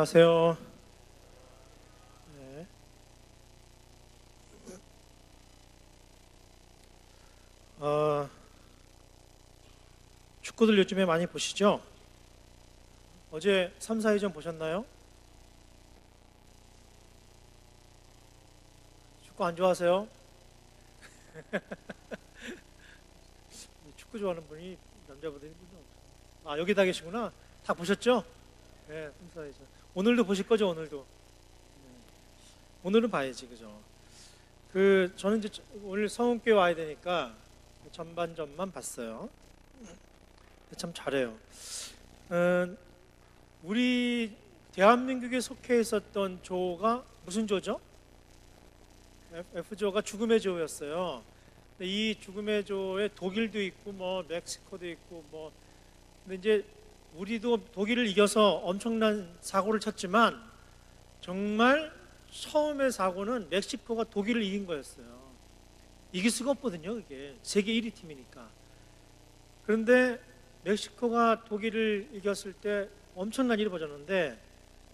안녕하세요. 네. 축구들 요즘에 많이 보시죠? 어제 3, 4위전 보셨나요? 축구 안 좋아하세요? 축구 좋아하는 분이 남자분들이 여기 다 계시구나. 다 보셨죠? 네, 3, 4위전. 오늘도 보실 거죠, 오늘도? 오늘은 봐야지, 그죠? 저는 이제 오늘 성은교회 와야 되니까 전반전만 봤어요. 참 잘해요. 우리 대한민국에 속해 있었던 조가 무슨 조죠? F조가 죽음의 조였어요. 근데 이 죽음의 조에 독일도 있고 뭐 멕시코도 있고 뭐 근데 이제 우리도 독일을 이겨서 엄청난 사고를 쳤지만 정말 처음의 사고는 멕시코가 독일을 이긴 거였어요. 이길 수가 없거든요, 그게 세계 1위 팀이니까. 그런데 멕시코가 독일을 이겼을 때 엄청난 일이 벌어졌는데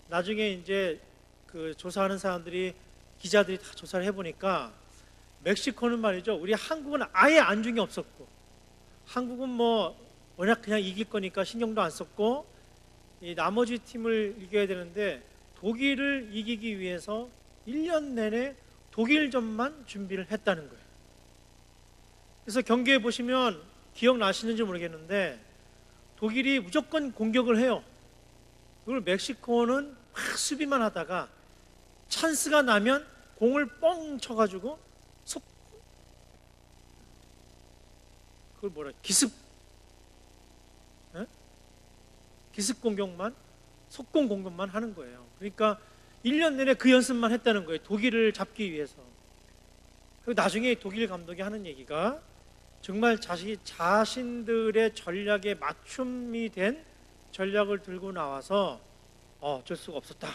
나중에 이제 그 조사하는 사람들이 기자들이 다 조사를 해보니까 멕시코는 말이죠, 우리 한국은 아예 안중이 없었고 한국은 뭐 워낙 그냥 이길 거니까 신경도 안 썼고 이 나머지 팀을 이겨야 되는데 독일을 이기기 위해서 1년 내내 독일전만 준비를 했다는 거예요. 그래서 경기에 보시면 기억나시는지 모르겠는데 독일이 무조건 공격을 해요. 그걸 멕시코는 막 수비만 하다가 찬스가 나면 공을 뻥 쳐가지고 그걸 뭐라 기습 공격만 속공 공격만 하는 거예요. 그러니까 1년 내내 그 연습만 했다는 거예요. 독일을 잡기 위해서. 그리고 나중에 독일 감독이 하는 얘기가 정말 자신들의 전략에 맞춤이 된 전략을 들고 나와서 어쩔 수가 없었다,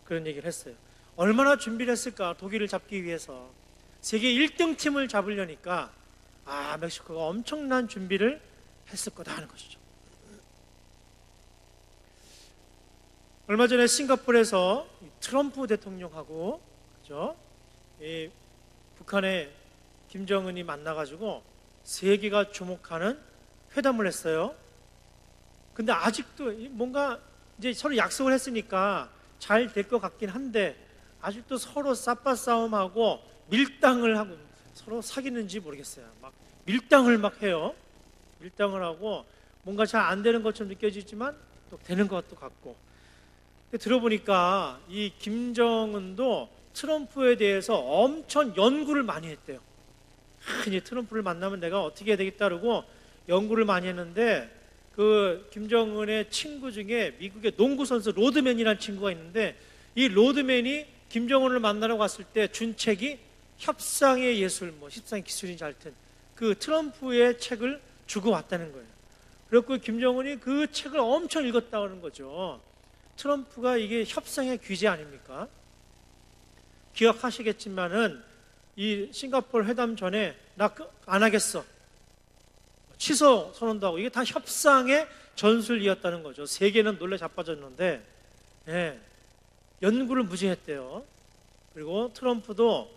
그런 얘기를 했어요. 얼마나 준비를 했을까, 독일을 잡기 위해서. 세계 1등 팀을 잡으려니까 멕시코가 엄청난 준비를 했을 거다 하는 것이죠. 얼마 전에 싱가포르에서 트럼프 대통령하고 그죠? 이 북한의 김정은이 만나가지고 세계가 주목하는 회담을 했어요. 근데 아직도 뭔가 이제 서로 약속을 했으니까 잘 될 것 같긴 한데 아직도 서로 쌉바싸움하고 밀당을 하고 서로 사귀는지 모르겠어요. 막 밀당을 막 해요. 밀당을 하고 뭔가 잘 안 되는 것처럼 느껴지지만 또 되는 것도 같고. 근데 들어보니까 이 김정은도 트럼프에 대해서 엄청 연구를 많이 했대요. 이제 트럼프를 만나면 내가 어떻게 해야 되겠다 그러고 연구를 많이 했는데 그 김정은의 친구 중에 미국의 농구 선수 로드맨이라는 친구가 있는데 이 로드맨이 김정은을 만나러 갔을 때 준 책이 협상의 예술, 뭐 협상의 기술인지 하여튼 그 트럼프의 책을 주고 왔다는 거예요. 그래서 김정은이 그 책을 엄청 읽었다는 거죠. 트럼프가 이게 협상의 귀재 아닙니까? 기억하시겠지만은 이 싱가포르 회담 전에 나 안 하겠어, 취소 선언도 하고, 이게 다 협상의 전술이었다는 거죠. 세계는 놀래 자빠졌는데 연구를 무지 했대요. 그리고 트럼프도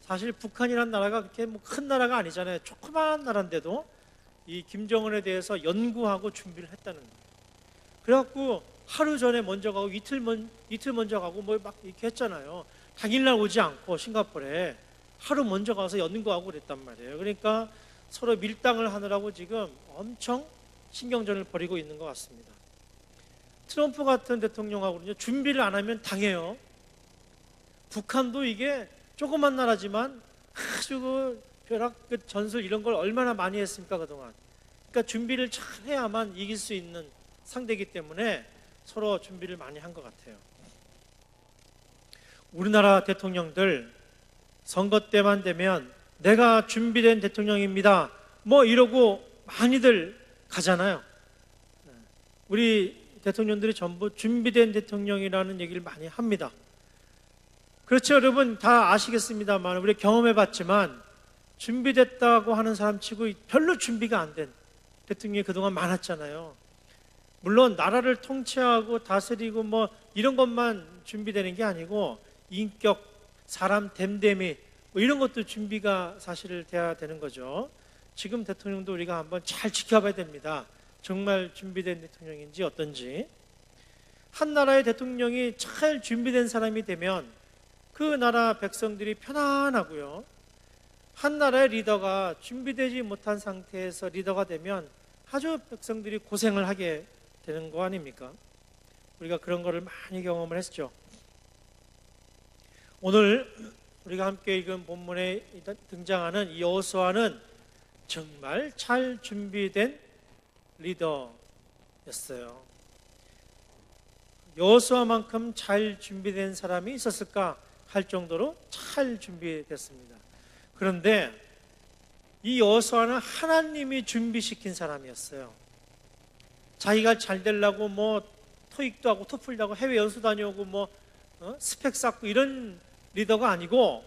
사실 북한이라는 나라가 그렇게 뭐 큰 나라가 아니잖아요. 조그마한 나라인데도 이 김정은에 대해서 연구하고 준비를 했다는 거예요. 그래갖고 하루 전에 먼저 가고 이틀 먼저 가고 뭐 막 이렇게 했잖아요. 당일날 오지 않고 싱가포르에 하루 먼저 가서 연구하고 그랬단 말이에요. 그러니까 서로 밀당을 하느라고 지금 엄청 신경전을 벌이고 있는 것 같습니다. 트럼프 같은 대통령하고는요, 준비를 안 하면 당해요. 북한도 이게 조그만 나라지만 아주 그 벼락 전술 이런 걸 얼마나 많이 했습니까, 그동안. 그러니까 준비를 잘 해야만 이길 수 있는 상대이기 때문에 서로 준비를 많이 한 것 같아요. 우리나라 대통령들 선거 때만 되면 내가 준비된 대통령입니다 뭐 이러고 많이들 가잖아요. 우리 대통령들이 전부 준비된 대통령이라는 얘기를 많이 합니다. 그렇죠, 여러분 다 아시겠습니다만, 우리 경험해봤지만 준비됐다고 하는 사람 치고 별로 준비가 안 된 대통령이 그동안 많았잖아요. 물론 나라를 통치하고 다스리고 뭐 이런 것만 준비되는 게 아니고 인격, 사람 됨됨이 뭐 이런 것도 준비가 사실 돼야 되는 거죠. 지금 대통령도 우리가 한번 잘 지켜봐야 됩니다. 정말 준비된 대통령인지 어떤지. 한 나라의 대통령이 잘 준비된 사람이 되면 그 나라 백성들이 편안하고요. 한 나라의 리더가 준비되지 못한 상태에서 리더가 되면 아주 백성들이 고생을 하게 되는 거 아닙니까? 우리가 그런 거를 많이 경험을 했죠. 오늘 우리가 함께 읽은 본문에 등장하는 이 여호수아는 정말 잘 준비된 리더였어요. 여호수아만큼 잘 준비된 사람이 있었을까 할 정도로 잘 준비됐습니다. 그런데 이 여호수아는 하나님이 준비시킨 사람이었어요. 자기가 잘 되려고 뭐 토익도 하고 토플도 하고 해외 연수 다녀오고 뭐 스펙 쌓고 이런 리더가 아니고,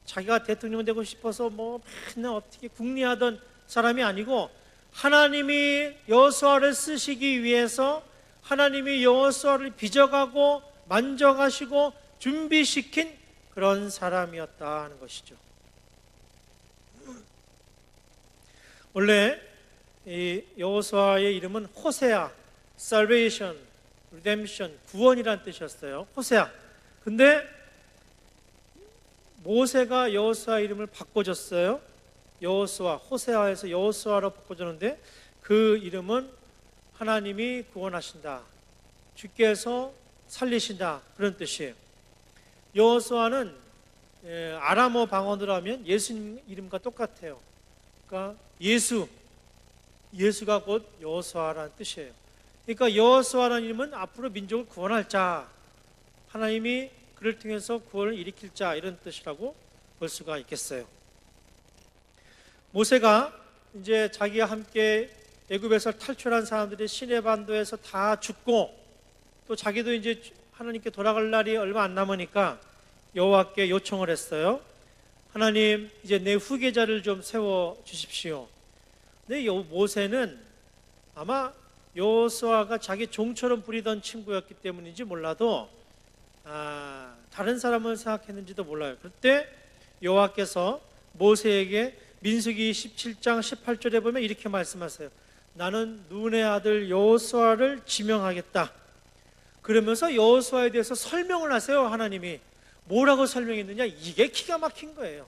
자기가 대통령 되고 싶어서 뭐 맨날 어떻게 궁리하던 사람이 아니고, 하나님이 여호수아를 쓰시기 위해서 하나님이 여호수아를 빚어가고 만져가시고 준비시킨 그런 사람이었다는 것이죠. 원래 이 여호수아의 이름은 호세아, salvation, redemption, 구원이라는 뜻이었어요. 호세아. 근데 모세가 여호수아 이름을 바꿔줬어요. 여호수아, 호세아에서 여호수아로 바꿔줬는데 그 이름은 하나님이 구원하신다, 주께서 살리신다, 그런 뜻이에요. 여호수아는 아람어 방언으로 하면 예수님 이름과 똑같아요. 그러니까 예수가 곧 여호수아라는 뜻이에요. 그러니까 여호수아라는 이름은 앞으로 민족을 구원할 자, 하나님이 그를 통해서 구원을 일으킬 자, 이런 뜻이라고 볼 수가 있겠어요. 모세가 이제 자기와 함께 애굽에서 탈출한 사람들이 시내반도에서 다 죽고 또 자기도 이제 하나님께 돌아갈 날이 얼마 안 남으니까 여호와께 요청을 했어요. 하나님, 이제 내 후계자를 좀 세워 주십시오. 근데 모세는 아마 여호수아가 자기 종처럼 부리던 친구였기 때문인지 몰라도 다른 사람을 생각했는지도 몰라요. 그때 여호와께서 모세에게 민수기 17장 18절에 보면 이렇게 말씀하세요. 나는 눈의 아들 여호수아를 지명하겠다. 그러면서 여호수아에 대해서 설명을 하세요. 하나님이 뭐라고 설명했느냐, 이게 기가 막힌 거예요.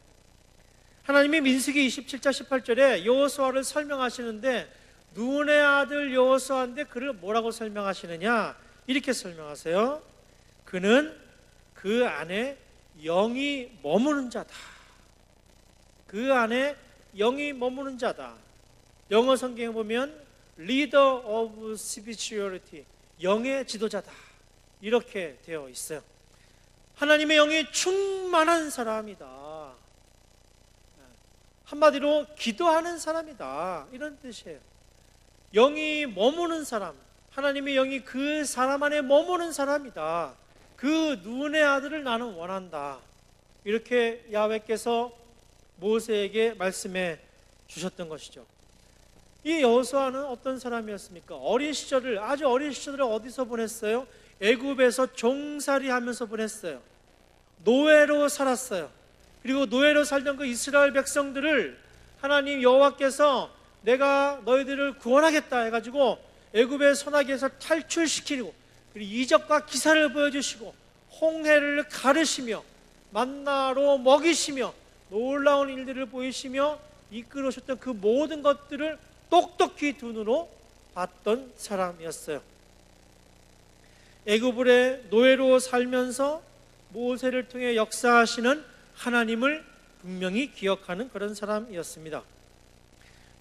하나님이 민수기 27장 18절에 여호수아를 설명하시는데 눈의 아들 여호수아인데 그를 뭐라고 설명하시느냐, 이렇게 설명하세요. 그는 그 안에 영이 머무는 자다. 그 안에 영이 머무는 자다. 영어 성경에 보면 Leader of Spirituality, 영의 지도자다, 이렇게 되어 있어요. 하나님의 영이 충만한 사람이다. 한마디로 기도하는 사람이다, 이런 뜻이에요. 영이 머무는 사람, 하나님의 영이 그 사람 안에 머무는 사람이다. 그 눈의 아들을 나는 원한다. 이렇게 야훼께서 모세에게 말씀해 주셨던 것이죠. 이 여호수아는 어떤 사람이었습니까? 아주 어린 시절을 어디서 보냈어요? 애굽에서 종살이 하면서 보냈어요. 노예로 살았어요. 그리고 노예로 살던 그 이스라엘 백성들을 하나님 여호와께서 내가 너희들을 구원하겠다 해가지고 애굽의 소나기에서 탈출시키고, 그리고 이적과 기사를 보여주시고 홍해를 가르시며 만나로 먹이시며 놀라운 일들을 보이시며 이끌어오셨던 그 모든 것들을 똑똑히 두 눈으로 봤던 사람이었어요. 애굽의 노예로 살면서 모세를 통해 역사하시는 하나님을 분명히 기억하는 그런 사람이었습니다.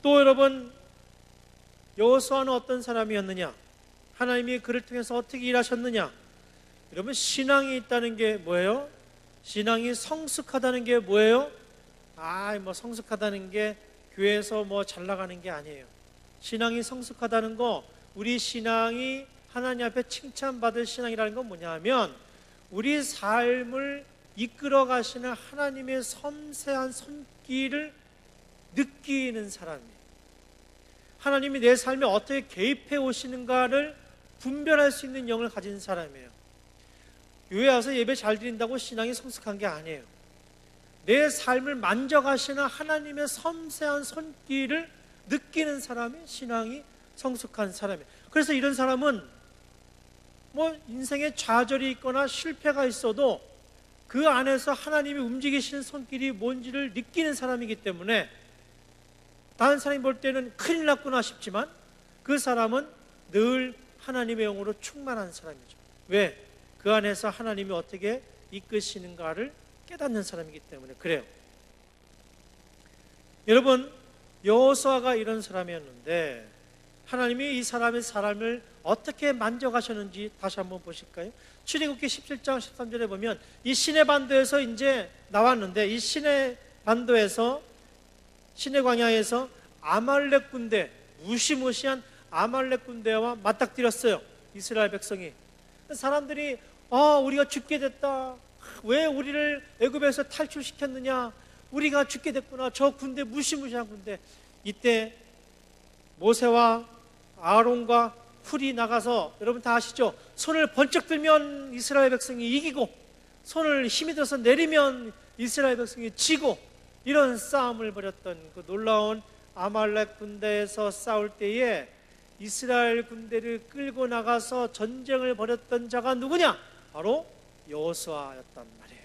또 여러분, 여호수아는 어떤 사람이었느냐, 하나님이 그를 통해서 어떻게 일하셨느냐. 여러분, 신앙이 있다는 게 뭐예요? 신앙이 성숙하다는 게 뭐예요? 성숙하다는 게 교회에서 잘 나가는 게 아니에요. 신앙이 성숙하다는 거, 우리 신앙이 하나님 앞에 칭찬받을 신앙이라는 건 뭐냐 하면 우리 삶을 이끌어 가시는 하나님의 섬세한 손길을 느끼는 사람이에요. 하나님이 내 삶에 어떻게 개입해 오시는가를 분별할 수 있는 영을 가진 사람이에요. 교회 와서 예배 잘 드린다고 신앙이 성숙한 게 아니에요. 내 삶을 만져가시는 하나님의 섬세한 손길을 느끼는 사람이 신앙이 성숙한 사람이에요. 그래서 이런 사람은 뭐 인생에 좌절이 있거나 실패가 있어도 그 안에서 하나님이 움직이시는 손길이 뭔지를 느끼는 사람이기 때문에 다른 사람이 볼 때는 큰일 났구나 싶지만 그 사람은 늘 하나님의 영으로 충만한 사람이죠. 왜? 그 안에서 하나님이 어떻게 이끄시는가를 깨닫는 사람이기 때문에 그래요. 여러분, 여호수아가 이런 사람이었는데 하나님이 이 사람의 삶을 어떻게 만져가셨는지 다시 한번 보실까요? 출애굽기 17장 13절에 보면 이 시내 반도에서 이제 나왔는데 이 시내 반도에서 시내 광야에서 아말렉 군대, 무시무시한 아말렉 군대와 맞닥뜨렸어요. 이스라엘 백성이. 사람들이 우리가 죽게 됐다. 왜 우리를 애굽에서 탈출시켰느냐. 우리가 죽게 됐구나. 저 군대 무시무시한 군대. 이때 모세와 아론과 훌이 나가서 여러분 다 아시죠? 손을 번쩍 들면 이스라엘 백성이 이기고 손을 힘이 들어서 내리면 이스라엘 백성이 지고 이런 싸움을 벌였던 그 놀라운 아말렉 군대에서 싸울 때에 이스라엘 군대를 끌고 나가서 전쟁을 벌였던 자가 누구냐? 바로 여호수아였단 말이에요.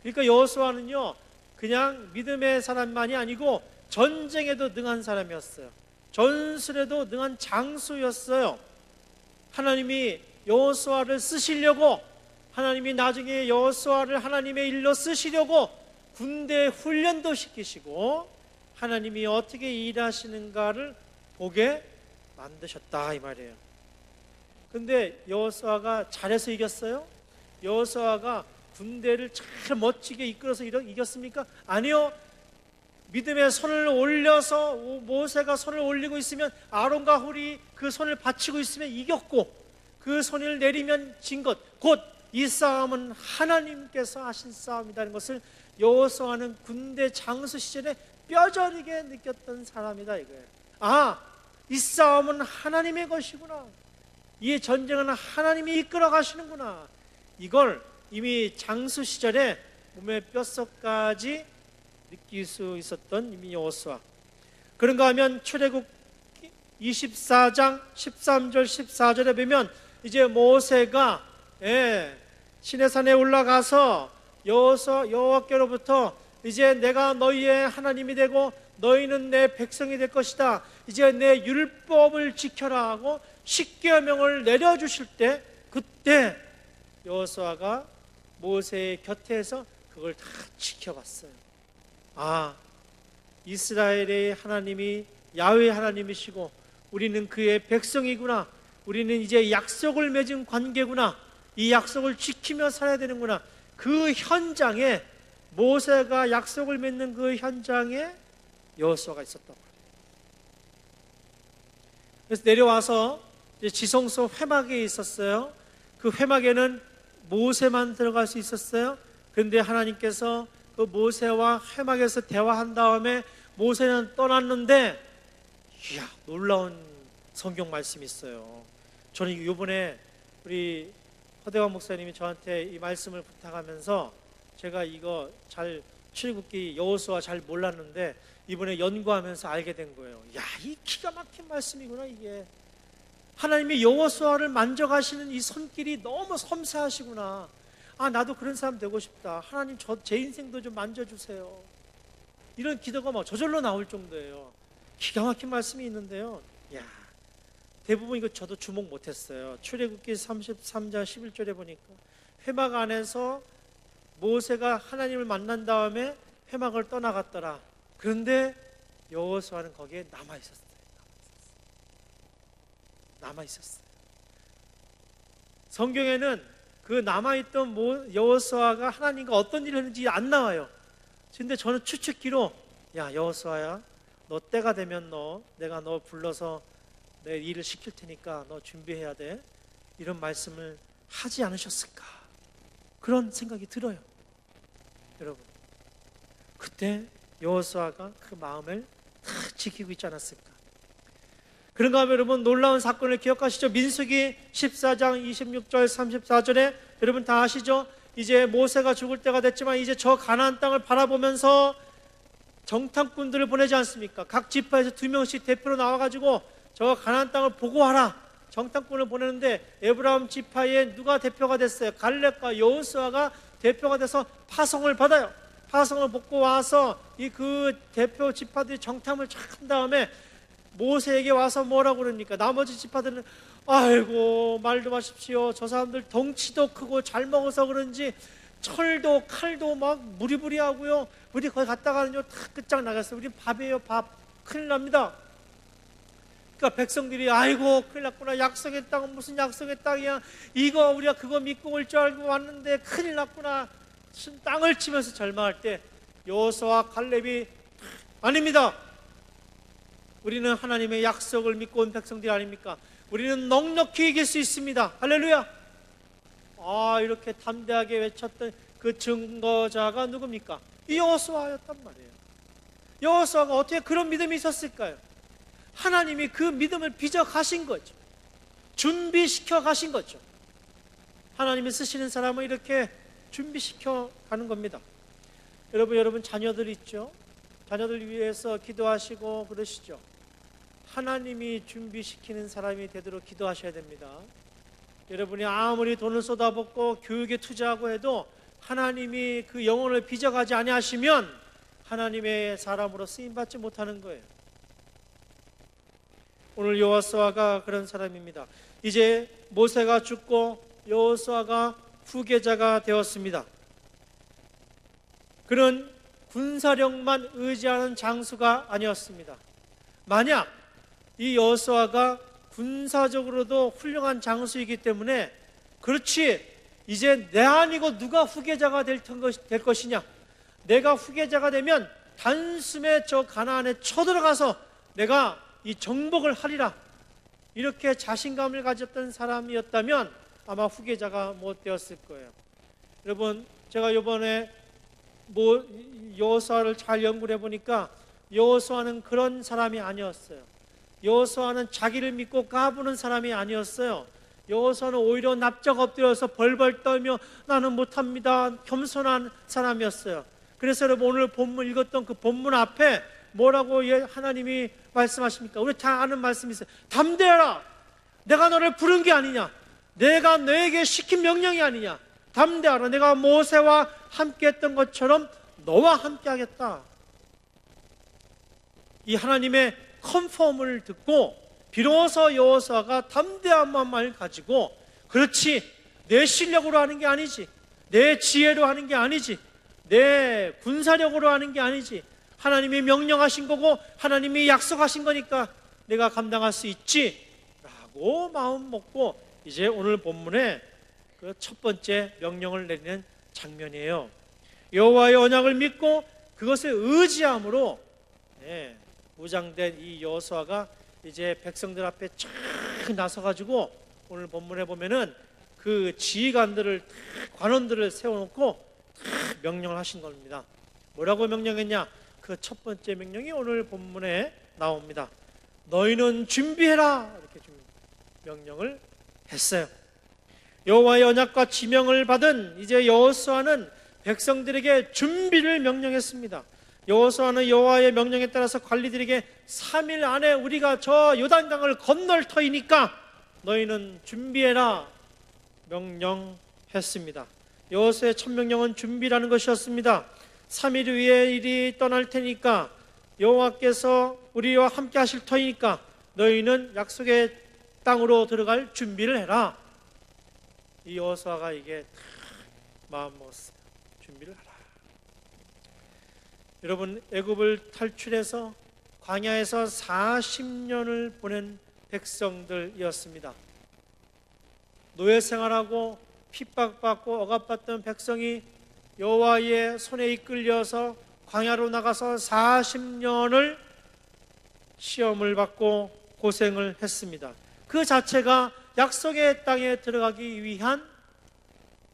그러니까 여호수아는요 그냥 믿음의 사람만이 아니고 전쟁에도 능한 사람이었어요. 전술에도 능한 장수였어요. 하나님이 여호수아를 쓰시려고, 하나님이 나중에 여호수아를 하나님의 일로 쓰시려고 군대 훈련도 시키시고 하나님이 어떻게 일하시는가를 보게 만드셨다 이 말이에요. 근데 여호수아가 잘해서 이겼어요? 여호수아가 군대를 잘 멋지게 이끌어서 이겼습니까? 아니요. 믿음의 손을 올려서 모세가 손을 올리고 있으면 아론과 훌이 그 손을 받치고 있으면 이겼고 그 손을 내리면 진 것, 곧 이 싸움은 하나님께서 하신 싸움이라는 것을 여호수아는 군대 장수 시절에 뼈저리게 느꼈던 사람이다 이거예요. 이 싸움은 하나님의 것이구나. 이 전쟁은 하나님이 이끌어 가시는구나. 이걸 이미 장수 시절에 몸의 뼛속까지 느낄 수 있었던 이미 여호수아. 그런가 하면 출애굽 24장 13절 14절에 보면 이제 모세가 시내산에 올라가서 여호와께로부터 이제 내가 너희의 하나님이 되고 너희는 내 백성이 될 것이다. 이제 내 율법을 지켜라 하고 십계명을 내려주실 때 그때 여호수아가 모세의 곁에서 그걸 다 지켜봤어요. 이스라엘의 하나님이 야훼 하나님이시고 우리는 그의 백성이구나. 우리는 이제 약속을 맺은 관계구나. 이 약속을 지키며 살아야 되는구나. 그 현장에 모세가 약속을 맺는 그 현장에 여호수아가 있었던 거예요. 그래서 내려와서 이제 지성소 회막에 있었어요. 그 회막에는 모세만 들어갈 수 있었어요. 그런데 하나님께서 그 모세와 회막에서 대화한 다음에 모세는 떠났는데 놀라운 성경 말씀이 있어요. 저는 이번에 우리 허대환 목사님이 저한테 이 말씀을 부탁하면서 제가 이거 잘 출애굽기 여호수아 잘 몰랐는데 이번에 연구하면서 알게 된 거예요. 이 기가 막힌 말씀이구나 이게. 하나님이 여호수아를 만져가시는 이 손길이 너무 섬세하시구나. 나도 그런 사람 되고 싶다. 하나님 제 인생도 좀 만져주세요. 이런 기도가 막 저절로 나올 정도예요. 기가 막힌 말씀이 있는데요. 대부분 이거 저도 주목 못했어요. 출애굽기 33장 11절에 보니까 회막 안에서 모세가 하나님을 만난 다음에 회막을 떠나갔더라. 그런데 여호수아는 거기에 남아있었어요. 성경에는 그 남아있던 여호수아가 하나님과 어떤 일을 했는지 안 나와요. 근데 저는 추측기로 여호수아야, 너 때가 되면 내가 너 불러서 내 일을 시킬 테니까 너 준비해야 돼. 이런 말씀을 하지 않으셨을까? 그런 생각이 들어요. 여러분, 그때 여호수아가 그 마음을 다 지키고 있지 않았을까? 그런가 하면 여러분 놀라운 사건을 기억하시죠? 민수기 14장 26절 34절에 여러분 다 아시죠? 이제 모세가 죽을 때가 됐지만 이제 저 가나안 땅을 바라보면서 정탐꾼들을 보내지 않습니까? 각 지파에서 2명씩 대표로 나와가지고 저 가나안 땅을 보고하라 정탐꾼을 보내는데 에브라임 지파에 누가 대표가 됐어요? 갈렙과 여호수아가 대표가 돼서 파송을 받아요. 파송을 받고 와서 그 대표 지파들이 정탐을 쫙 한 다음에 모세에게 와서 뭐라고 그럽니까? 나머지 지파들은 아이고 말도 마십시오. 저 사람들 덩치도 크고 잘 먹어서 그런지 철도 칼도 막 무리부리하고요. 우리 거기 갔다가는요 다 끝장나겠어요. 우리 밥이에요 밥. 큰일 납니다. 그러니까 백성들이 아이고 큰일 났구나. 약속의 땅은 무슨 약속의 땅이야. 이거 우리가 그거 믿고 올 줄 알고 왔는데 큰일 났구나. 땅을 치면서 절망할 때 여호수아와 갈렙이 아닙니다. 우리는 하나님의 약속을 믿고 온 백성들이 아닙니까? 우리는 넉넉히 이길 수 있습니다. 할렐루야. 이렇게 담대하게 외쳤던 그 증거자가 누굽니까? 이 여호수아였단 말이에요. 여호수아가 어떻게 그런 믿음이 있었을까요? 하나님이 그 믿음을 빚어 가신 거죠. 준비시켜 가신 거죠. 하나님이 쓰시는 사람을 이렇게 준비시켜 가는 겁니다. 여러분 자녀들 있죠? 자녀들 위해서 기도하시고 그러시죠? 하나님이 준비시키는 사람이 되도록 기도하셔야 됩니다. 여러분이 아무리 돈을 쏟아붓고 교육에 투자하고 해도 하나님이 그 영혼을 빚어가지 아니하시면 하나님의 사람으로 쓰임받지 못하는 거예요. 오늘 여호수아가 그런 사람입니다. 이제 모세가 죽고 여호수아가 후계자가 되었습니다. 그는 군사력만 의지하는 장수가 아니었습니다. 만약 이 여호수아가 군사적으로도 훌륭한 장수이기 때문에 그렇지 이제 내 아니고 누가 후계자가 될 것이냐, 내가 후계자가 되면 단숨에 저 가나안에 쳐들어가서 내가 이 정복을 하리라, 이렇게 자신감을 가졌던 사람이었다면 아마 후계자가 못 되었을 거예요. 여러분 제가 이번에 여호수아를 잘 연구를 해보니까 여호수아는 그런 사람이 아니었어요. 여호수아는 자기를 믿고 까부는 사람이 아니었어요. 여호수아는 오히려 납작 엎드려서 벌벌 떨며 나는 못합니다, 겸손한 사람이었어요. 그래서 여러분 오늘 본문 읽었던 그 본문 앞에 뭐라고 하나님이 말씀하십니까? 우리 다 아는 말씀이 있어요. 담대하라, 내가 너를 부른 게 아니냐, 내가 너에게 시킨 명령이 아니냐, 담대하라, 내가 모세와 함께 했던 것처럼 너와 함께 하겠다. 이 하나님의 컨펌을 듣고 비로소 여호수아가 담대한 마음을 가지고, 그렇지 내 실력으로 하는 게 아니지, 내 지혜로 하는 게 아니지, 내 군사력으로 하는 게 아니지, 하나님이 명령하신 거고 하나님이 약속하신 거니까 내가 감당할 수 있지 라고 마음 먹고 이제 오늘 본문에 그 첫 번째 명령을 내리는 장면이에요. 여호와의 언약을 믿고 그것을 의지함으로 무장된 이 여호수아가 이제 백성들 앞에 쫙 나서가지고 오늘 본문에 보면은 그 지휘관들을, 관원들을 세워놓고 명령을 하신 겁니다. 뭐라고 명령했냐? 그 첫 번째 명령이 오늘 본문에 나옵니다. 너희는 준비해라, 이렇게 명령을 했어요. 여호와의 언약과 지명을 받은 이제 여호수아는 백성들에게 준비를 명령했습니다. 여호수아는 여호와의 명령에 따라서 관리들에게 3일 안에 우리가 저 요단강을 건널 터이니까 너희는 준비해라 명령했습니다. 여호수아의 첫 명령은 준비라는 것이었습니다. 3일 후에 일이 떠날 테니까, 여호와께서 우리와 함께 하실 터이니까 너희는 약속의 땅으로 들어갈 준비를 해라. 이 여호수아가 이게 마음 먹었어요. 준비를 하라. 여러분 애굽을 탈출해서 광야에서 40년을 보낸 백성들이었습니다. 노예 생활하고 핍박받고 억압받던 백성이 여호와의 손에 이끌려서 광야로 나가서 40년을 시험을 받고 고생을 했습니다. 그 자체가 약속의 땅에 들어가기 위한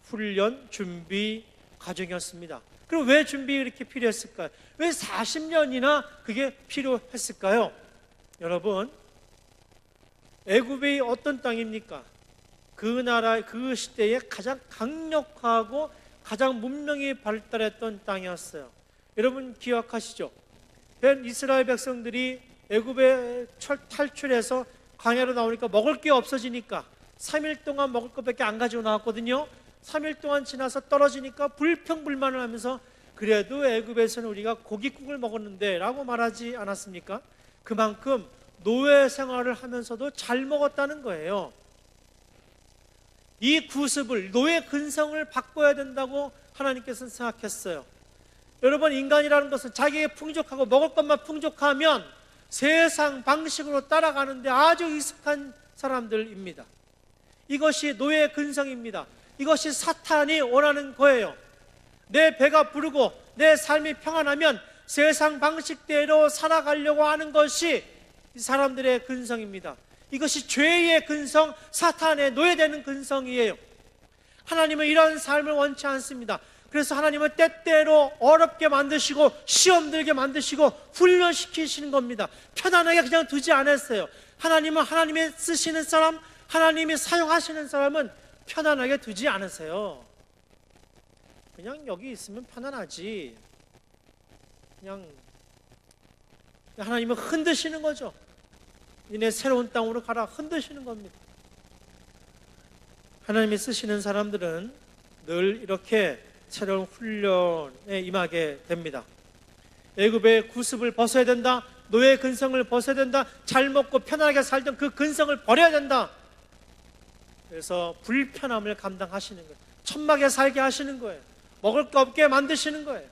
훈련, 준비 과정이었습니다. 그럼 왜 준비 이렇게 필요했을까요? 왜 40년이나 그게 필요했을까요? 여러분 애굽이 어떤 땅입니까? 그 나라, 그 시대에 가장 강력하고 가장 문명이 발달했던 땅이었어요. 여러분 기억하시죠? 이스라엘 백성들이 애굽에 탈출해서 광야로 나오니까 먹을 게 없어지니까 3일 동안 먹을 것밖에 안 가지고 나왔거든요. 3일 동안 지나서 떨어지니까 불평불만을 하면서 그래도 애굽에서는 우리가 고깃국을 먹었는데 라고 말하지 않았습니까? 그만큼 노예 생활을 하면서도 잘 먹었다는 거예요. 이 구습을, 노예 근성을 바꿔야 된다고 하나님께서는 생각했어요. 여러분, 인간이라는 것은 자기의 풍족하고 먹을 것만 풍족하면 세상 방식으로 따라가는데 아주 익숙한 사람들입니다. 이것이 노예 근성입니다. 이것이 사탄이 원하는 거예요. 내 배가 부르고 내 삶이 평안하면 세상 방식대로 살아가려고 하는 것이 이 사람들의 근성입니다. 이것이 죄의 근성, 사탄의 노예되는 근성이에요. 하나님은 이런 삶을 원치 않습니다. 그래서 하나님은 때때로 어렵게 만드시고 시험 들게 만드시고 훈련시키시는 겁니다. 편안하게 그냥 두지 않았어요. 하나님은 하나님이 쓰시는 사람, 하나님이 사용하시는 사람은 편안하게 두지 않으세요. 그냥 여기 있으면 편안하지. 그냥 하나님은 흔드시는 거죠. 니네 새로운 땅으로 가라, 흔드시는 겁니다. 하나님이 쓰시는 사람들은 늘 이렇게 새로운 훈련에 임하게 됩니다. 애굽의 구습을 벗어야 된다, 노예 근성을 벗어야 된다, 잘 먹고 편안하게 살던 그 근성을 버려야 된다. 그래서 불편함을 감당하시는 거예요. 천막에 살게 하시는 거예요. 먹을 거 없게 만드시는 거예요.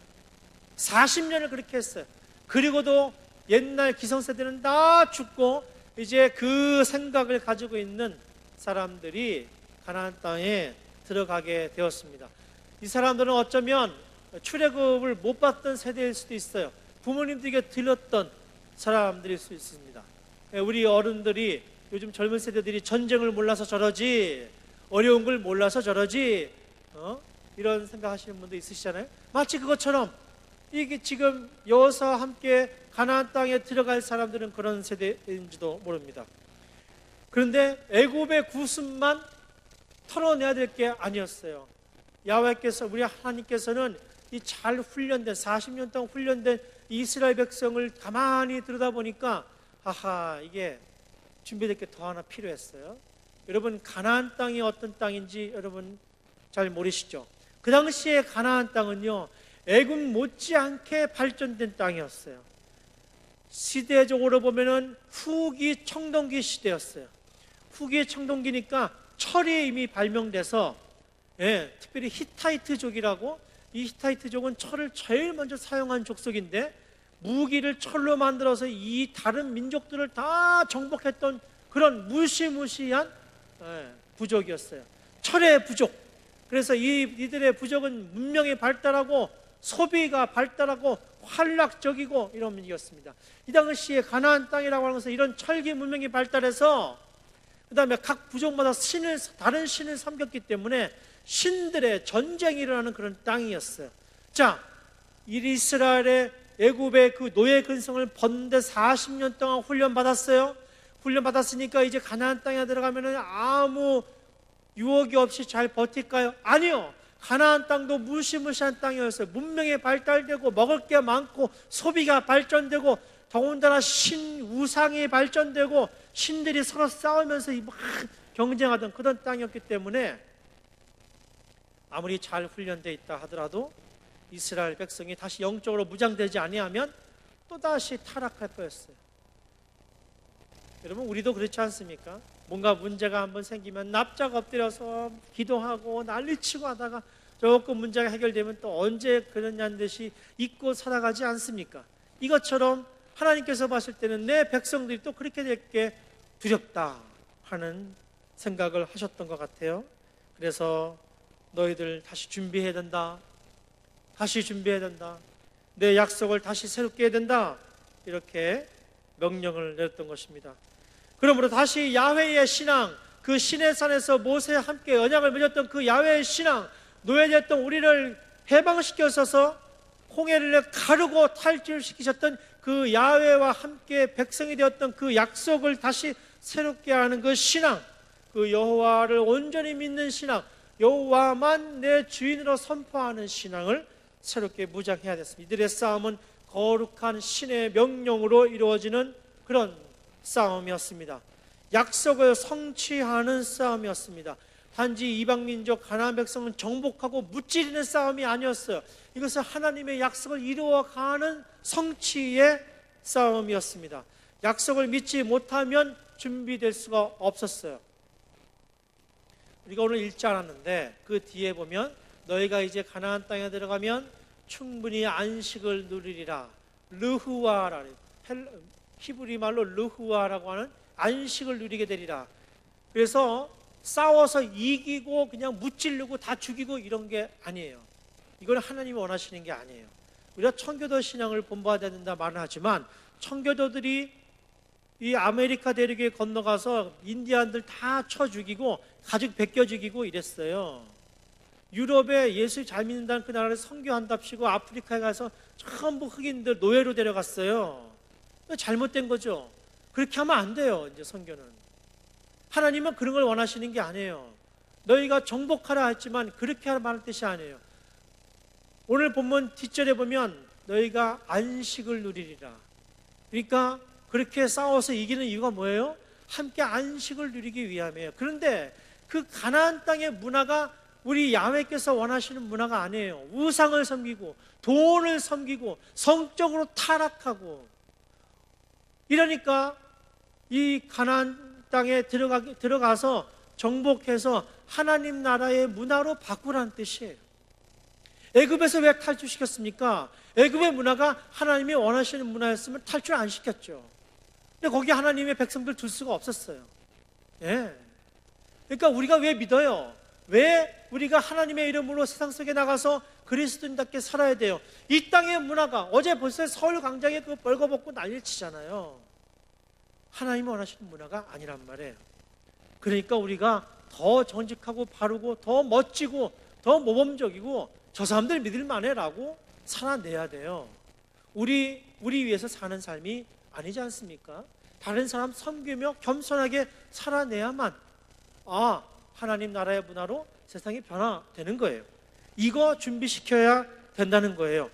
40년을 그렇게 했어요. 그리고도 옛날 기성세대는 다 죽고 이제 그 생각을 가지고 있는 사람들이 가나안 땅에 들어가게 되었습니다. 이 사람들은 어쩌면 출애굽을 못 받던 세대일 수도 있어요. 부모님들에게 들렸던 사람들일 수 있습니다. 우리 어른들이, 요즘 젊은 세대들이 전쟁을 몰라서 저러지, 어려운 걸 몰라서 저러지, 이런 생각하시는 분도 있으시잖아요. 마치 그것처럼 이게 지금 여호수아와 함께 가나안 땅에 들어갈 사람들은 그런 세대인지도 모릅니다. 그런데 애굽의 구습만 털어내야 될 게 아니었어요. 야훼께서, 우리 하나님께서는 이 잘 훈련된 40년 동안 훈련된 이스라엘 백성을 가만히 들여다보니까 아하, 이게 준비될 게 더 하나 필요했어요. 여러분, 가나안 땅이 어떤 땅인지 여러분 잘 모르시죠? 그 당시에 가나안 땅은요, 애굽 못지않게 발전된 땅이었어요. 시대적으로 보면은 후기 청동기 시대였어요. 후기 청동기니까 철이 이미 발명돼서, 특별히 히타이트족이라고, 이 히타이트족은 철을 제일 먼저 사용한 족속인데 무기를 철로 만들어서 이 다른 민족들을 다 정복했던 그런 무시무시한 부족이었어요. 철의 부족. 그래서 이들의 부족은 문명이 발달하고 소비가 발달하고 활락적이고 이런 민족이었습니다. 이 당시에 가나안 땅이라고 하는 것은 이런 철기 문명이 발달해서 그 다음에 각 부족마다 다른 신을 섬겼기 때문에 신들의 전쟁이 일어나는 그런 땅이었어요. 자, 이스라엘의 애굽의 그 노예 근성을 벗는데 40년 동안 훈련받았어요. 훈련받았으니까 이제 가나안 땅에 들어가면 아무 유혹이 없이 잘 버틸까요? 아니요. 가나안 땅도 무시무시한 땅이었어요. 문명이 발달되고 먹을 게 많고 소비가 발전되고 더군다나 우상이 발전되고 신들이 서로 싸우면서 막 경쟁하던 그런 땅이었기 때문에 아무리 잘 훈련되어 있다 하더라도 이스라엘 백성이 다시 영적으로 무장되지 아니하면 또다시 타락할 거였어요. 여러분, 우리도 그렇지 않습니까? 뭔가 문제가 한번 생기면 납작 엎드려서 기도하고 난리치고 하다가 조금 문제가 해결되면 또 언제 그러냐는 듯이 잊고 살아가지 않습니까? 이것처럼 하나님께서 봤을 때는 내 백성들이 또 그렇게 될 게 두렵다 하는 생각을 하셨던 것 같아요. 그래서 너희들 다시 준비해야 된다. 다시 준비해야 된다. 내 약속을 다시 새롭게 해야 된다. 이렇게 명령을 내렸던 것입니다. 그러므로 다시 야훼의 신앙, 그 시내산에서 모세와 함께 언약을 맺었던 그 야훼의 신앙, 노예됐던 우리를 해방시켜서 홍해를 가르고 탈출시키셨던 그 야훼와 함께 백성이 되었던 그 약속을 다시 새롭게 하는 그 신앙, 그 여호와를 온전히 믿는 신앙, 여호와만 내 주인으로 선포하는 신앙을 새롭게 무장해야 됐습니다. 이들의 싸움은 거룩한 신의 명령으로 이루어지는 그런 싸움이었습니다. 약속을 성취하는 싸움이었습니다. 단지 이방민족 가나안 백성은 정복하고 무찌르는 싸움이 아니었어요. 이것은 하나님의 약속을 이루어가는 성취의 싸움이었습니다. 약속을 믿지 못하면 준비될 수가 없었어요. 우리가 오늘 읽지 않았는데 그 뒤에 보면 너희가 이제 가나안 땅에 들어가면 충분히 안식을 누리리라. 르후아라, 히브리 말로 르후아라고 하는 안식을 누리게 되리라. 그래서 싸워서 이기고 그냥 무찌르고 다 죽이고 이런 게 아니에요. 이건 하나님이 원하시는 게 아니에요. 우리가 청교도 신앙을 본받아야 된다 말은 하지만 청교도들이 이 아메리카 대륙에 건너가서 인디안들 다 쳐 죽이고 가죽 벗겨 죽이고 이랬어요. 유럽에 예수 잘 믿는다는 그 나라를 선교한답시고 아프리카에 가서 전부 흑인들 노예로 데려갔어요. 잘못된 거죠. 그렇게 하면 안 돼요. 이제 선교는 하나님은 그런 걸 원하시는 게 아니에요. 너희가 정복하라 했지만 그렇게 하라 말할 뜻이 아니에요. 오늘 본문 뒷절에 보면 너희가 안식을 누리리라. 그러니까 그렇게 싸워서 이기는 이유가 뭐예요? 함께 안식을 누리기 위함이에요. 그런데 그 가나안 땅의 문화가 우리 야훼께서 원하시는 문화가 아니에요. 우상을 섬기고 돈을 섬기고 성적으로 타락하고 이러니까 이 가나안 땅에 들어가서 정복해서 하나님 나라의 문화로 바꾸라는 뜻이에요. 애굽에서 왜 탈출시켰습니까? 애굽의 문화가 하나님이 원하시는 문화였으면 탈출 안 시켰죠. 근데 거기 하나님의 백성들 둘 수가 없었어요. 예. 그러니까 우리가 왜 믿어요? 왜 우리가 하나님의 이름으로 세상 속에 나가서 그리스도인답게 살아야 돼요? 이 땅의 문화가 어제 벌써 서울 광장에 그 벌거벗고 난리를 치잖아요. 하나님이 원하시는 문화가 아니란 말이에요. 그러니까 우리가 더 정직하고 바르고 더 멋지고 더 모범적이고 저 사람들 믿을 만해라고 살아내야 돼요. 우리 위해서 사는 삶이 아니지 않습니까? 다른 사람 섬기며 겸손하게 살아내야만 하나님 나라의 문화로 세상이 변화되는 거예요. 이거 준비시켜야 된다는 거예요.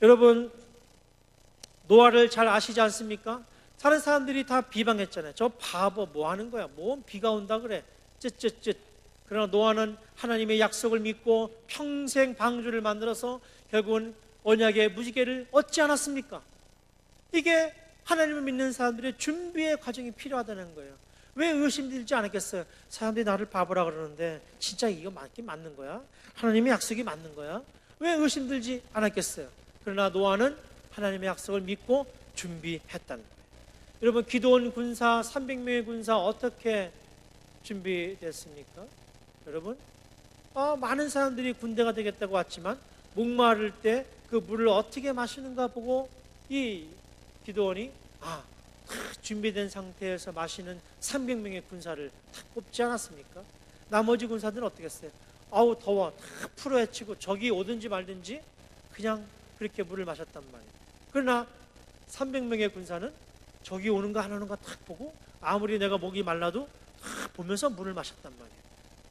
여러분 노아를 잘 아시지 않습니까? 다른 사람들이 다 비방했잖아요. 저 바보 뭐 하는 거야? 뭔 비가 온다 그래? 쯧쯧쯧. 그러나 노아는 하나님의 약속을 믿고 평생 방주를 만들어서 결국은 언약의 무지개를 얻지 않았습니까? 이게 하나님을 믿는 사람들의 준비의 과정이 필요하다는 거예요. 왜 의심들지 않았겠어요? 사람들이 나를 바보라 그러는데 진짜 이거 맞긴 맞는 거야? 하나님의 약속이 맞는 거야? 왜 의심들지 않았겠어요? 그러나 노아는 하나님의 약속을 믿고 준비했다는 거예요. 여러분 기드온 군사 300명의 군사 어떻게 준비됐습니까? 여러분 많은 사람들이 군대가 되겠다고 왔지만 목마를 때 그 물을 어떻게 마시는가 보고 이 기드온이 준비된 상태에서 마시는 300명의 군사를 다 뽑지 않았습니까? 나머지 군사들은 어떻게 했어요? 아우 더워 다 풀어헤치고 적이 오든지 말든지 그냥 그렇게 물을 마셨단 말이에요. 그러나 300명의 군사는 적이 오는 거 안 오는 거 딱 보고 아무리 내가 목이 말라도 딱 보면서 물을 마셨단 말이에요.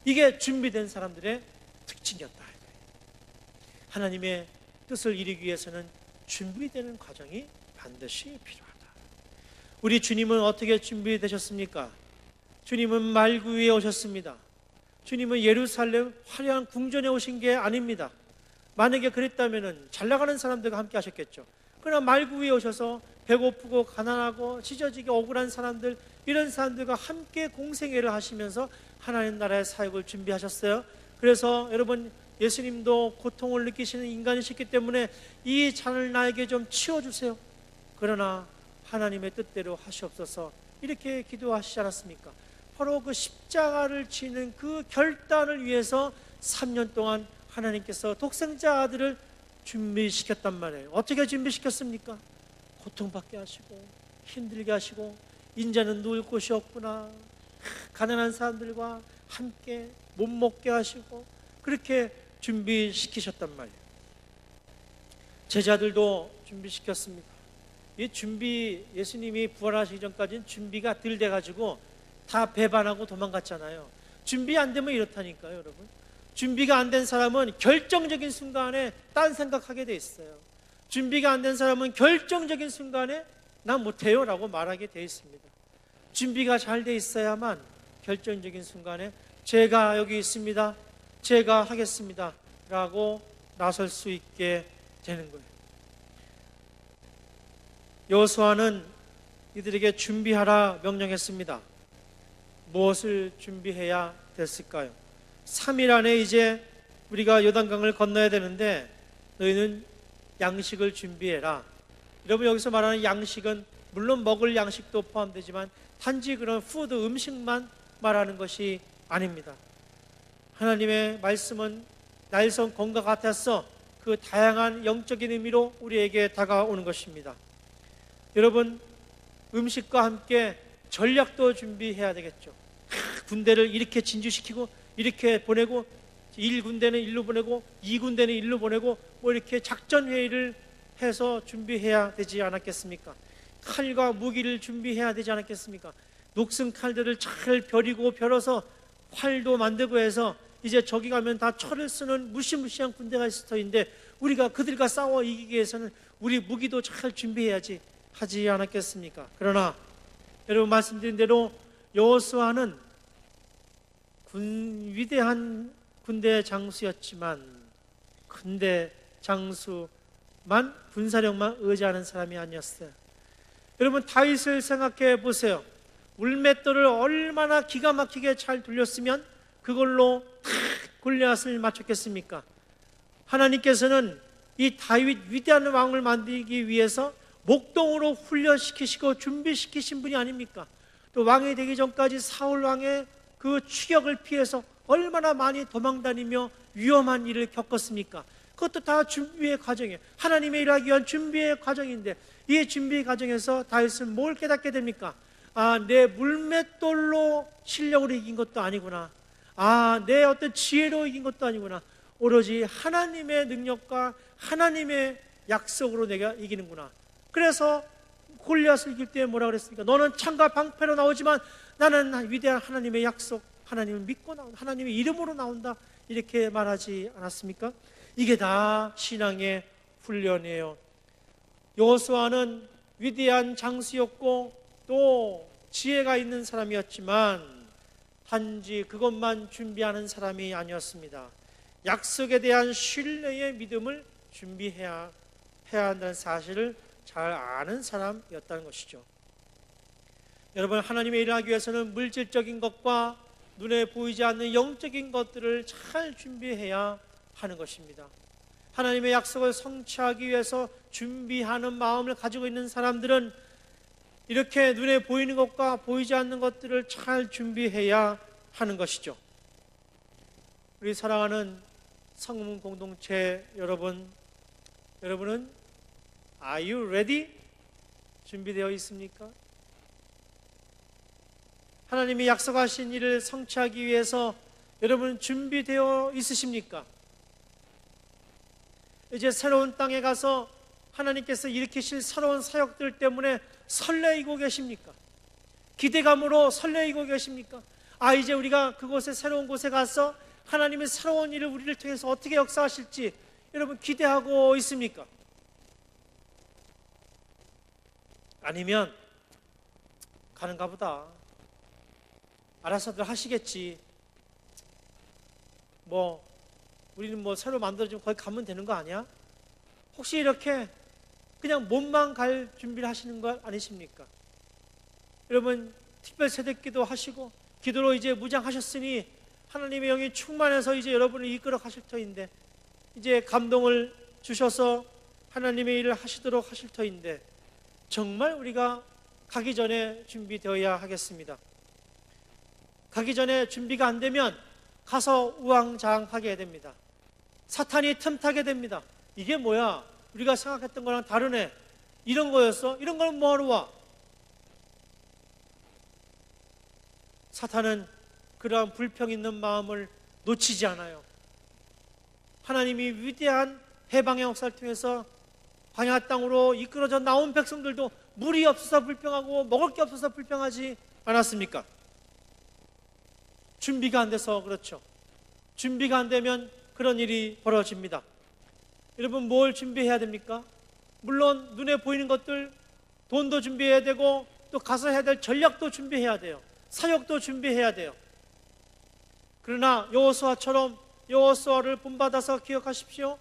이게 준비된 사람들의 특징이었다. 하나님의 뜻을 이루기 위해서는 준비되는 과정이 반드시 필요하다. 우리 주님은 어떻게 준비되셨습니까? 주님은 말구 위에 오셨습니다. 주님은 예루살렘 화려한 궁전에 오신 게 아닙니다. 만약에 그랬다면 잘 나가는 사람들과 함께 하셨겠죠. 그러나 말구 위에 오셔서 배고프고 가난하고 찢어지게 억울한 사람들, 이런 사람들과 함께 공생애를 하시면서 하나님 나라의 사역을 준비하셨어요. 그래서 여러분 예수님도 고통을 느끼시는 인간이셨기 때문에 이 잔을 나에게 좀 치워주세요. 그러나 하나님의 뜻대로 하시옵소서 이렇게 기도하시지 않았습니까? 바로 그 십자가를 지는 그 결단을 위해서 3년 동안 하나님께서 독생자 아들을 준비시켰단 말이에요. 어떻게 준비시켰습니까? 고통받게 하시고 힘들게 하시고 인자는 누울 곳이 없구나, 가난한 사람들과 함께 못 먹게 하시고 그렇게 준비시키셨단 말이에요. 제자들도 준비시켰습니다. 이 준비, 예수님이 부활하시기 전까지는 준비가 덜 돼가지고 다 배반하고 도망갔잖아요. 준비 안 되면 이렇다니까요, 여러분. 준비가 안 된 사람은 결정적인 순간에 딴 생각하게 돼 있어요. 준비가 안 된 사람은 결정적인 순간에 난 못해요 라고 말하게 돼 있습니다. 준비가 잘 돼 있어야만 결정적인 순간에 제가 여기 있습니다, 제가 하겠습니다 라고 나설 수 있게 되는 거예요. 여호수아는 이들에게 준비하라 명령했습니다. 무엇을 준비해야 됐을까요? 3일 안에 이제 우리가 요단강을 건너야 되는데 너희는 양식을 준비해라. 여러분, 여기서 말하는 양식은 물론 먹을 양식도 포함되지만 단지 그런 푸드, 음식만 말하는 것이 아닙니다. 하나님의 말씀은 날선 검과 같아서 그 다양한 영적인 의미로 우리에게 다가오는 것입니다. 여러분, 음식과 함께 전략도 준비해야 되겠죠. 군대를 이렇게 진주시키고 이렇게 보내고 1군대는 일로 보내고 2군대는 일로 보내고 뭐 이렇게 작전 회의를 해서 준비해야 되지 않았겠습니까? 칼과 무기를 준비해야 되지 않았겠습니까? 녹슨 칼들을 잘 벼리고 벼러서 활도 만들고 해서 이제 저기 가면 다 철을 쓰는 무시무시한 군대가 있을 터인데 우리가 그들과 싸워 이기기 위해서는 우리 무기도 잘 준비해야지 하지 않았겠습니까? 그러나 여러분 말씀드린 대로 여호수아는 위대한 군대 장수였지만 군대 장수만 군사력만 의지하는 사람이 아니었어요. 여러분, 다윗을 생각해 보세요. 울맷돌을 얼마나 기가 막히게 잘 돌렸으면 그걸로 골리앗을 맞췄겠습니까? 하나님께서는 이 다윗 위대한 왕을 만들기 위해서 목동으로 훈련시키시고 준비시키신 분이 아닙니까? 또 왕이 되기 전까지 사울 왕의 그 추격을 피해서 얼마나 많이 도망다니며 위험한 일을 겪었습니까? 그것도 다 준비의 과정이에요. 하나님의 일하기 위한 준비의 과정인데 이 준비 과정에서 다윗은 뭘 깨닫게 됩니까? 아, 내 물맷돌로 실력으로 이긴 것도 아니구나. 아, 내 어떤 지혜로 이긴 것도 아니구나. 오로지 하나님의 능력과 하나님의 약속으로 내가 이기는구나. 그래서 골리앗을 이길 때 뭐라 그랬습니까? 너는 창과 방패로 나오지만 나는 위대한 하나님의 약속, 하나님을 믿고 나온다, 하나님의 이름으로 나온다, 이렇게 말하지 않았습니까? 이게 다 신앙의 훈련이에요. 여호수아는 위대한 장수였고 또 지혜가 있는 사람이었지만 단지 그것만 준비하는 사람이 아니었습니다. 약속에 대한 신뢰의 믿음을 준비해야 한다는 사실을 잘 아는 사람이었다는 것이죠. 여러분, 하나님의 일을 하기 위해서는 물질적인 것과 눈에 보이지 않는 영적인 것들을 잘 준비해야 하는 것입니다. 하나님의 약속을 성취하기 위해서 준비하는 마음을 가지고 있는 사람들은 이렇게 눈에 보이는 것과 보이지 않는 것들을 잘 준비해야 하는 것이죠. 우리 사랑하는 성문 공동체 여러분, 여러분은 Are you ready? 준비되어 있습니까? 하나님이 약속하신 일을 성취하기 위해서 여러분 준비되어 있으십니까? 이제 새로운 땅에 가서 하나님께서 일으키실 새로운 사역들 때문에 설레이고 계십니까? 기대감으로 설레이고 계십니까? 아, 이제 우리가 그곳에 새로운 곳에 가서 하나님의 새로운 일을 우리를 통해서 어떻게 역사하실지 여러분 기대하고 있습니까? 아니면 가는가 보다, 알아서들 하시겠지, 뭐 우리는 뭐 새로 만들어지면 거기 가면 되는 거 아니야? 혹시 이렇게 그냥 몸만 갈 준비를 하시는 거 아니십니까? 여러분, 특별 새벽기도 하시고 기도로 이제 무장하셨으니 하나님의 영이 충만해서 이제 여러분을 이끌어 가실 터인데 이제 감동을 주셔서 하나님의 일을 하시도록 하실 터인데 정말 우리가 가기 전에 준비되어야 하겠습니다. 가기 전에 준비가 안 되면 가서 우왕좌왕하게 됩니다. 사탄이 틈타게 됩니다. 이게 뭐야? 우리가 생각했던 거랑 다르네. 이런 거였어? 이런 건 뭐하러 와? 사탄은 그러한 불평 있는 마음을 놓치지 않아요. 하나님이 위대한 해방의 역사를 통해서 광야 땅으로 이끌어져 나온 백성들도 물이 없어서 불평하고 먹을 게 없어서 불평하지 않았습니까? 준비가 안 돼서 그렇죠. 준비가 안 되면 그런 일이 벌어집니다. 여러분, 뭘 준비해야 됩니까? 물론 눈에 보이는 것들, 돈도 준비해야 되고 또 가서 해야 될 전략도 준비해야 돼요. 사역도 준비해야 돼요. 그러나 여호수아처럼 여호수아를 본받아서 기억하십시오.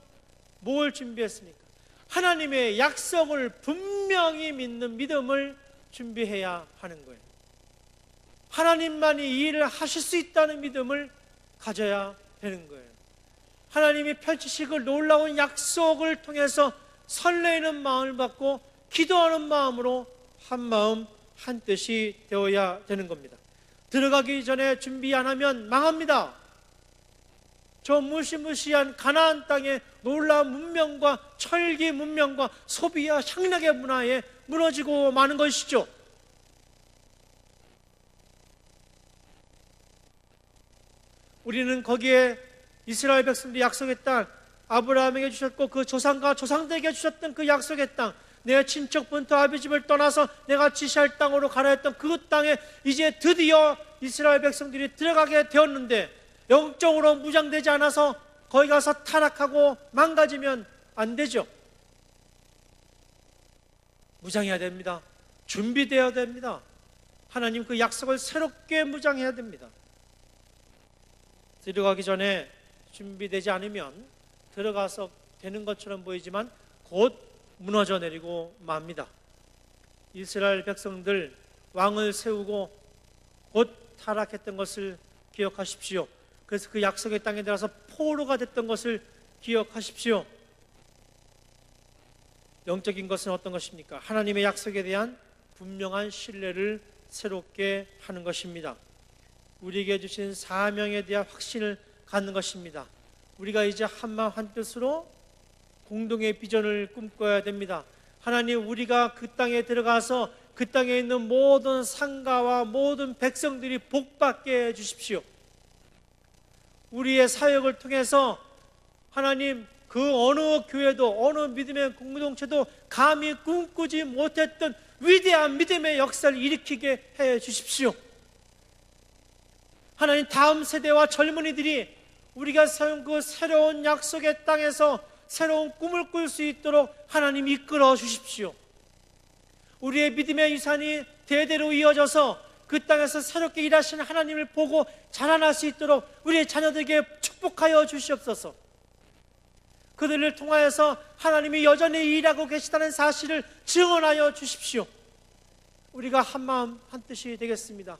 뭘 준비했습니까? 하나님의 약속을 분명히 믿는 믿음을 준비해야 하는 거예요. 하나님만이 이 일을 하실 수 있다는 믿음을 가져야 되는 거예요. 하나님이 펼치실 그 놀라운 약속을 통해서 설레이는 마음을 받고 기도하는 마음으로 한 마음 한 뜻이 되어야 되는 겁니다. 들어가기 전에 준비 안 하면 망합니다. 저 무시무시한 가나안 땅의 놀라운 문명과 철기 문명과 소비와 향락의 문화에 무너지고 마는 것이죠. 우리는 거기에 이스라엘 백성들이 약속의 땅, 아브라함에게 주셨고 그 조상과 조상들에게 주셨던 그 약속의 땅, 내 친척부터 아비 집을 떠나서 내가 지시할 땅으로 가라 했던 그 땅에 이제 드디어 이스라엘 백성들이 들어가게 되었는데, 영적으로 무장되지 않아서 거기 가서 타락하고 망가지면 안 되죠. 무장해야 됩니다. 준비되어야 됩니다. 하나님 그 약속을 새롭게 무장해야 됩니다. 들어가기 전에 준비되지 않으면 들어가서 되는 것처럼 보이지만 곧 무너져 내리고 맙니다. 이스라엘 백성들 왕을 세우고 곧 타락했던 것을 기억하십시오. 그래서 그 약속의 땅에 들어가서 포로가 됐던 것을 기억하십시오. 영적인 것은 어떤 것입니까? 하나님의 약속에 대한 분명한 신뢰를 새롭게 하는 것입니다. 우리에게 주신 사명에 대한 확신을 갖는 것입니다. 우리가 이제 한마음 한뜻으로 공동의 비전을 꿈꿔야 됩니다. 하나님, 우리가 그 땅에 들어가서 그 땅에 있는 모든 상가와 모든 백성들이 복받게 해주십시오. 우리의 사역을 통해서 하나님, 그 어느 교회도 어느 믿음의 공동체도 감히 꿈꾸지 못했던 위대한 믿음의 역사를 일으키게 해 주십시오. 하나님, 다음 세대와 젊은이들이 우리가 세운 그 새로운 약속의 땅에서 새로운 꿈을 꿀 수 있도록 하나님 이끌어 주십시오. 우리의 믿음의 유산이 대대로 이어져서 그 땅에서 새롭게 일하시는 하나님을 보고 자라날 수 있도록 우리의 자녀들에게 축복하여 주시옵소서. 그들을 통하여서 하나님이 여전히 일하고 계시다는 사실을 증언하여 주십시오. 우리가 한마음 한뜻이 되겠습니다.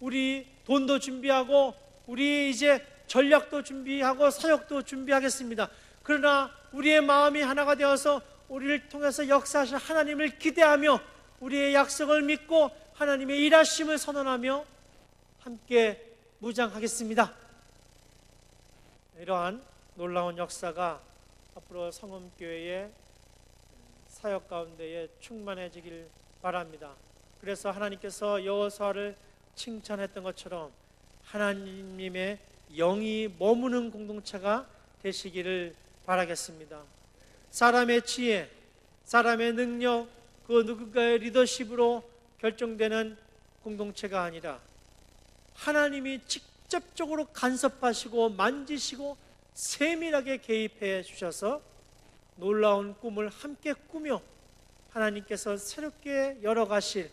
우리 돈도 준비하고 우리 이제 전략도 준비하고 사역도 준비하겠습니다. 그러나 우리의 마음이 하나가 되어서 우리를 통해서 역사하실 하나님을 기대하며 우리의 약속을 믿고 하나님의 일하심을 선언하며 함께 무장하겠습니다. 이러한 놀라운 역사가 앞으로 성음교회의 사역 가운데에 충만해지길 바랍니다. 그래서 하나님께서 여호수아를 칭찬했던 것처럼 하나님의 영이 머무는 공동체가 되시기를 바라겠습니다. 사람의 지혜, 사람의 능력, 그 누군가의 리더십으로 결정되는 공동체가 아니라 하나님이 직접적으로 간섭하시고 만지시고 세밀하게 개입해 주셔서 놀라운 꿈을 함께 꾸며 하나님께서 새롭게 열어가실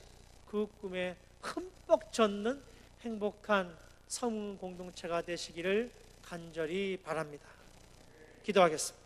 그 꿈에 흠뻑 젖는 행복한 성공 공동체가 되시기를 간절히 바랍니다. 기도하겠습니다.